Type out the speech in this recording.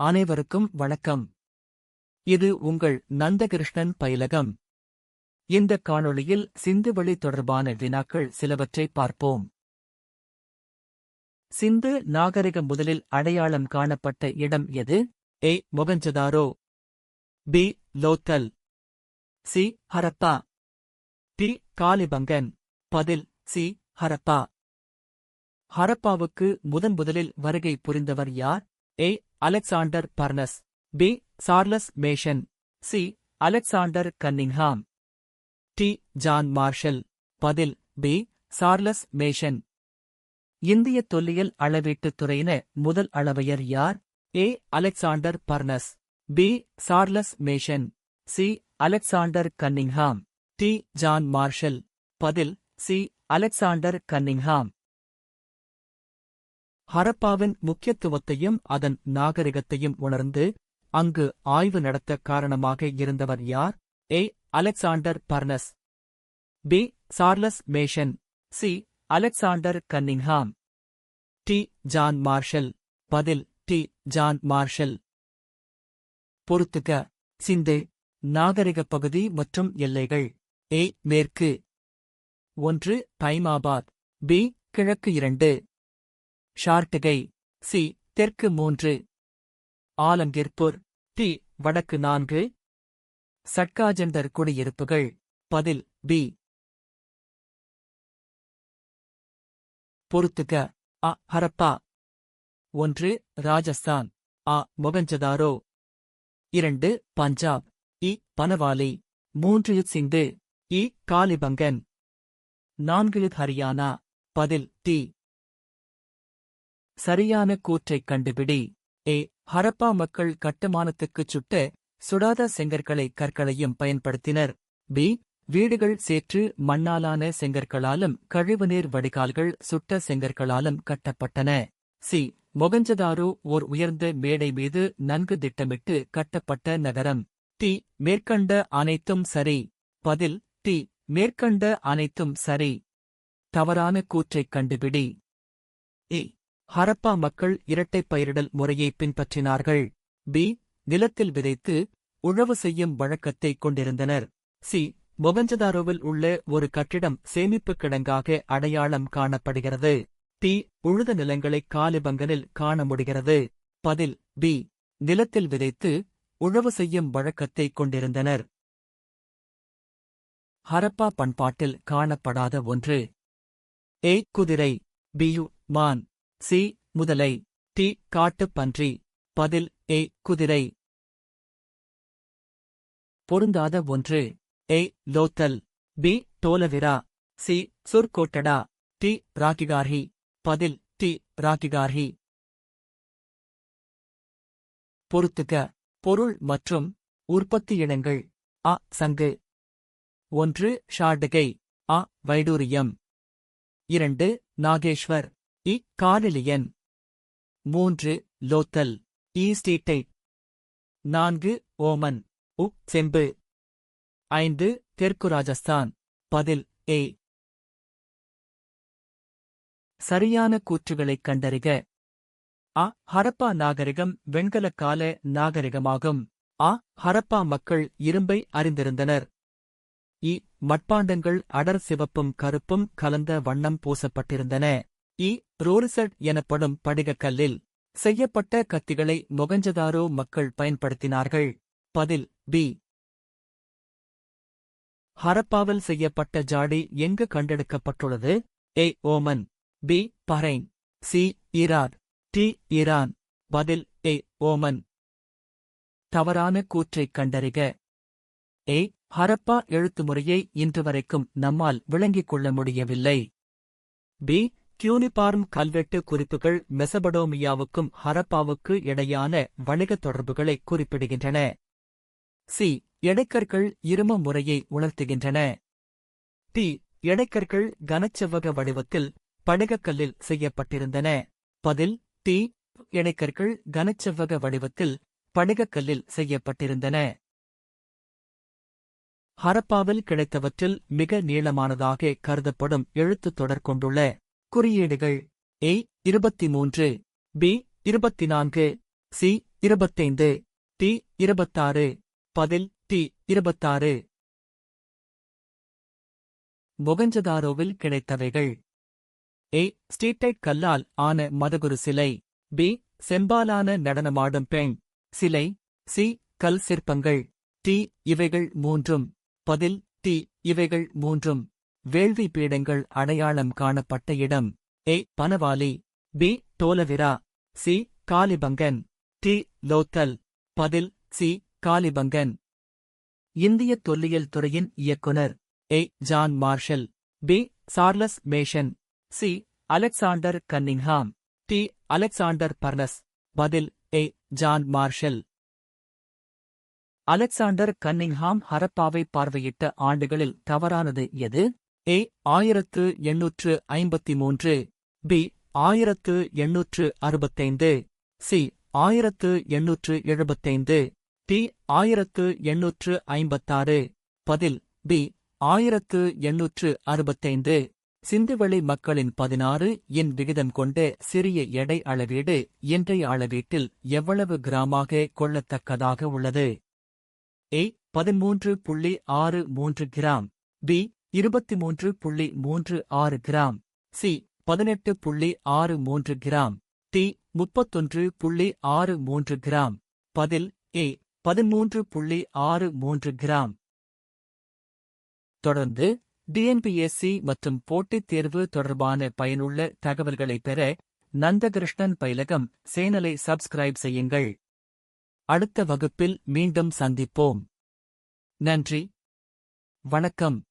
அனைவருக்கும் வணக்கம். இது உங்கள் நந்தகிருஷ்ணன் பயிலகம். இந்த காணொளியில் சிந்துவெளி தொடர்பான வினாக்கள் சிலவற்றை பார்ப்போம். சிந்து நாகரிகம் முதலில் அடையாளம் காணப்பட்ட இடம் எது? A. Mohenjodaro, B. Lothal, C. Harappa, D. Kalibangan. பதில் சி. ஹரப்பா. ஹரப்பாவுக்கு முதலில் வருகை புரிந்தவர் யார்? A. Alexander Burnes, B. Charles Masson, C. Alexander Cunningham, D. John Marshall. பதில் பி. Charles Masson. இந்திய தொல்லியல் அளவீட்டுத் துறையின முதல் அளவையர் யார்? A. Alexander Burnes, B. Charles Masson, C. Alexander Cunningham, D. John Marshall. பதில் சி. Alexander Cunningham. ஹரப்பாவின் முக்கியத்துவத்தையும் அதன் நாகரிகத்தையும் உணர்ந்து அங்கு ஆய்வு நடத்த காரணமாக இருந்தவர் யார்? A. Alexander Burnes, B. Charles Masson, C. Alexander Cunningham, D. John Marshall. பதில் டி. John Marshall. பொறுத்துக. சிந்து நாகரிகப் பகுதி மற்றும் எல்லைகள். ஏ. மேற்கு 1 தைமாபாத், பி. கிழக்கு 2 ஷார்டகை, சி. தெற்கு 3 ஆலங்கிர்பூர், டி. வடக்கு 4 சட்காஜெண்டர் குடியிருப்புகள். பதில் பி. பொறுத்துக. அ. ஹரப்பா. 1 ராஜஸ்தான், அ. மொகஞ்சதாரோ, 2 பஞ்சாப், இ. பனவாலி, 3 சிந்து, இ. காலிபங்கன், 4 ஹரியானா. பதில் டி. சரியான கூற்றைக் கண்டுபிடி. ஏ. ஹரப்பா மக்கள் கட்டுமானத்துக்குச் சுடாத கற்களையும் பயன்படுத்தினர். பி. வீடுகள் சேற்று மண்ணாலான செங்கற்களாலும் கழிவுநீர் வடிகால்கள் சுட்ட செங்கற்களாலும் கட்டப்பட்டன. சி. மொகஞ்சதாரோ ஓர் உயர்ந்த மேடை மீது நன்கு திட்டமிட்டு கட்டப்பட்ட நகரம். டி. மேற்கண்ட அனைத்தும் சரி. பதில் டி. மேற்கண்ட அனைத்தும் சரி. தவறான கூற்றைக் கண்டுபிடி. ஏ. ஹரப்பா மக்கள் இரட்டைப் பயிரிடல் முறையை பின்பற்றினார்கள். பி. நிலத்தில் விதைத்து உழவு செய்யும் வழக்கத்தைக் கொண்டிருந்தனர். சி. மொகஞ்சதாரோவில் உள்ள ஒரு கட்டிடம் சேமிப்புக் கிடங்காக அடையாளம் காணப்படுகிறது. டி. உழுத நிலங்களைக் காலிபங்கனில் காண முடிகிறது. பதில் பி. நிலத்தில் விதைத்து உழவு செய்யும் வழக்கத்தைக் கொண்டிருந்தனர். ஹரப்பா பண்பாட்டில் காணப்படாத ஒன்று. ஏ. குதிரை, பி. மான், சி. முதலை, டி. காட்டுப் பன்றி. பதில் ஏ. குதிரை. பொருந்தாத ஒன்று. ஏ. Lothal, B. Dholavira, C. சுர்கோட்டடா, D. ராகிகார்ஹி. பதில் டி. ராகிகார்ஹி. பொறுத்துக. பொருள் மற்றும் உற்பத்தி இடங்கள். அ. சங்கு. 1 ஷார்டகை, அ. வைடூரியம், 2 நாகேஸ்வர், இ. காரிலியன், 3 லோத்தல், இ. ஸ்டீட்டைட், 4 ஓமன், உ. செம்பு, 5 தெற்கு ராஜஸ்தான். பதில் ஏ. சரியான கூற்றுகளைக் கண்டறிக. அ. ஹரப்பா நாகரிகம் வெண்கலக்கால நாகரிகமாகும். அ. ஹரப்பா மக்கள் இரும்பை அறிந்திருந்தனர். இ. மட்பாண்டங்கள் அடர் சிவப்பும் கருப்பும் கலந்த வண்ணம் பூசப்பட்டிருந்தன. இ. ரோரிசட் எனப்படும் படிகக்கல்லில் செய்யப்பட்ட கத்திகளை மொகஞ்சதாரோ மக்கள் பயன்படுத்தினார்கள். பதில் பி. ஹரப்பாவில் செய்யப்பட்ட ஜாடி எங்கு கண்டெடுக்கப்பட்டுள்ளது? A. Oman, B. Bahrain, C. Iraq, D. Iran. பதில் ஏ. ஓமன். தவறான கூற்றைக் கண்டறிக. ஏ. ஹரப்பா எழுத்துமுறையை இன்று வரைக்கும் நம்மால் விளங்கிக் கொள்ள முடியவில்லை. பி. கியூனிபார்ம் கல்வெட்டு குறிப்புகள் மெசபடோமியாவுக்கும் ஹரப்பாவுக்கு இடையான வணிகத் தொடர்புகளை குறிப்பிடுகின்றன. சி. எடைக்கற்கள் இரும முறையை உணர்த்துகின்றன. டி. எடைக்கற்கள் கனச்செவ்வக வடிவத்தில் படிகக்கல்லில் செய்யப்பட்டிருந்தன. பதில் டி. எடைக்கற்கள் கனச்செவ்வக வடிவத்தில் படிகக்கல்லில் செய்யப்பட்டிருந்தன. ஹரப்பாவில் கிடைத்தவற்றில் மிக நீளமானதாக கருதப்படும் எழுத்துத் தொடர் கொண்டுள்ள குறியீடுகள். ஏ. 23, பி. 24, சி. 25 டி 26 பதில் டி 26 மொகஞ்சதாரோவில் கிடைத்தவைகள் ஏ. ஸ்டீட்டைட் கல்லால் ஆன மதகுரு சிலை. பி. செம்பாலான நடனமாடும் பெண் சிலை. சி. கல் சிற்பங்கள். டி. இவைகள் மூன்றும். பதில் டி. இவைகள் மூன்றும். வேள்வி பீடங்கள் அடையாளம் காணப்பட்ட இடம். A. Banawali. B. Dholavira. C. Kalibangan. D. Lothal. பதில் சி. காலிபங்கன். இந்திய தொல்லியல் துறையின் இயக்குனர். A. John Marshall. B. Charles Masson. C. Alexander Cunningham. D. Alexander Burnes. பதில் A. John Marshall. Alexander Cunningham ஹரப்பாவை பார்வையிட்ட ஆண்டுகளில் தவறானது எது? ஏ. 1853. பி. 1865. சி. 1875. டி. 1856. பதில் பி. 1865. சிந்துவெளி மக்களின் 16 என் விகிதம் கொண்ட சிறிய எடை அளவீடு இன்றைய அளவீட்டில் எவ்வளவு கிராமாக கொள்ளத்தக்கதாக உள்ளது? A. 13.63 gram. B. 23.36 gram. C. 18.63 gram. D. 31.63 gram. பதில் ஏ. 13.63 கிராம். தொடர்ந்து டிஎன்பிஎஸ்சி மற்றும் போட்டித் தேர்வு தொடர்பான பயனுள்ள தகவல்களை பெற நந்தகிருஷ்ணன் பயிலகம் சேனலை சப்ஸ்கிரைப் செய்யுங்கள். அடுத்த வகுப்பில் மீண்டும் சந்திப்போம். நன்றி. வணக்கம்.